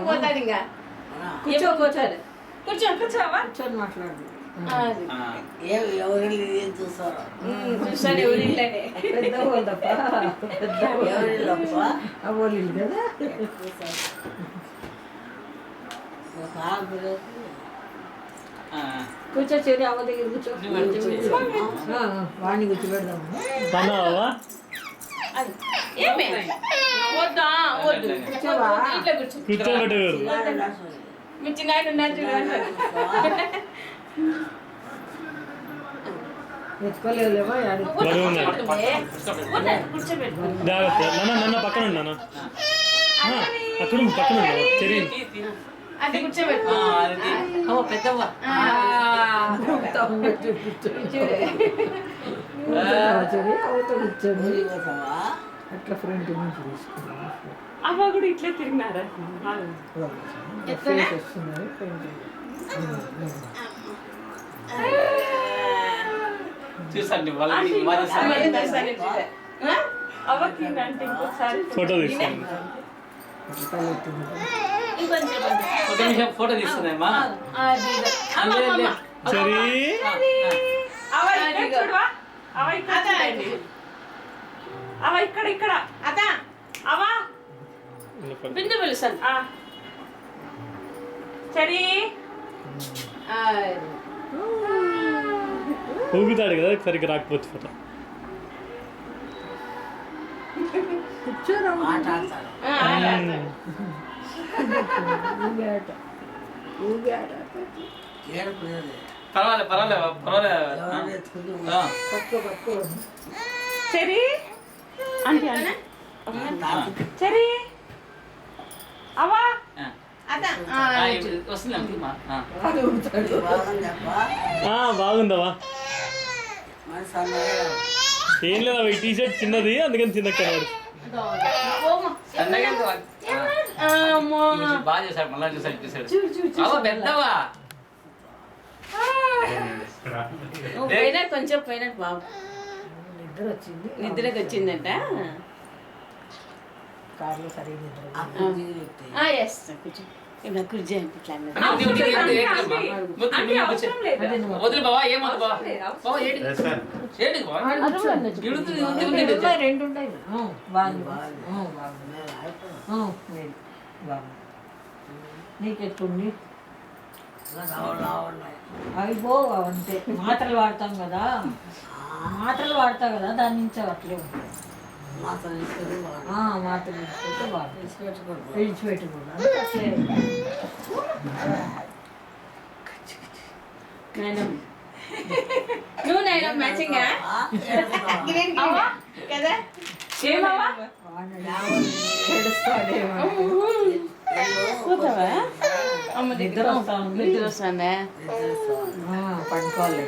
పోతాడు ఇంకా కూర్చో కూర్చోడు కూర్చోవా కూర్చొని మాట్లాడు ఎవరు చూస్తారో చూసాను ఎవరిళ్ళనే కదా కూర్చో చెరి అవ్వ దగ్గర కూర్చో వాడిని కూర్చోబెడదాము ఏమే వద్దా వద్దు కూర్చోవా ఇట్లా కూర్చోబెట్టాడు మించి నాయన ఉన్నారు ఎత్తుకోలేవులేమో కూర్చోబెట్టు పక్కన ఉన్నాను అక్కడ పక్కన చెరి అది కూర్చోబెట్టు పెద్దవ్వ అట్లా ఫ్రంట్ నుంచి తీసుకున్నాను అవ్వ కూడా ఇట్లా తిరిగినారా చూసండి అవ్వకి అంటే ఇంకోసారి ఫోటో తీస్తాను ఫోటో తీసుకుందామా చెరి అవ్వ ఇక్కడ చూడవా అవ్వ ఇక్కడ చూడండి అవ్వ ఇక్కడ ఇక్కడ అదా అవ్వ బిందు పిలుస్తాను సరే ఊగుతాడు కదా సరిగ్గా రాకపోతే ఫోటో సరే అంటే సరే అవ్వ బాగుందవా ఏం లేదా ఈ టీ షర్ట్ చిన్నది అందుకని చిన్న కలర్ బాగా చేశాడు మళ్ళా చూసాడు పెద్దవా కొంచెం పోయినట్టు బాబు నిద్రకు వచ్చిందంట కార్లో సరిగ్గా ఎస్ కూర్చో ఇలా కుర్జీ వదిలి బావా ఏమవుతుంది బావా రెండు ఉంటాయి నీకెట్లుంది అవి పోవు అంటే మాటలు వాడతాం కదా దాని నుంచి అట్లే ఉంటాయి మాటలు తీసుకుంటే విడిచిపెట్టకూడదు అట్లే నువ్వు నేను మ్యాచింగ్ కదా ఏమవ్వా కూతావా అమ్మ నిద్ర వస్తానే పడుకోవాలి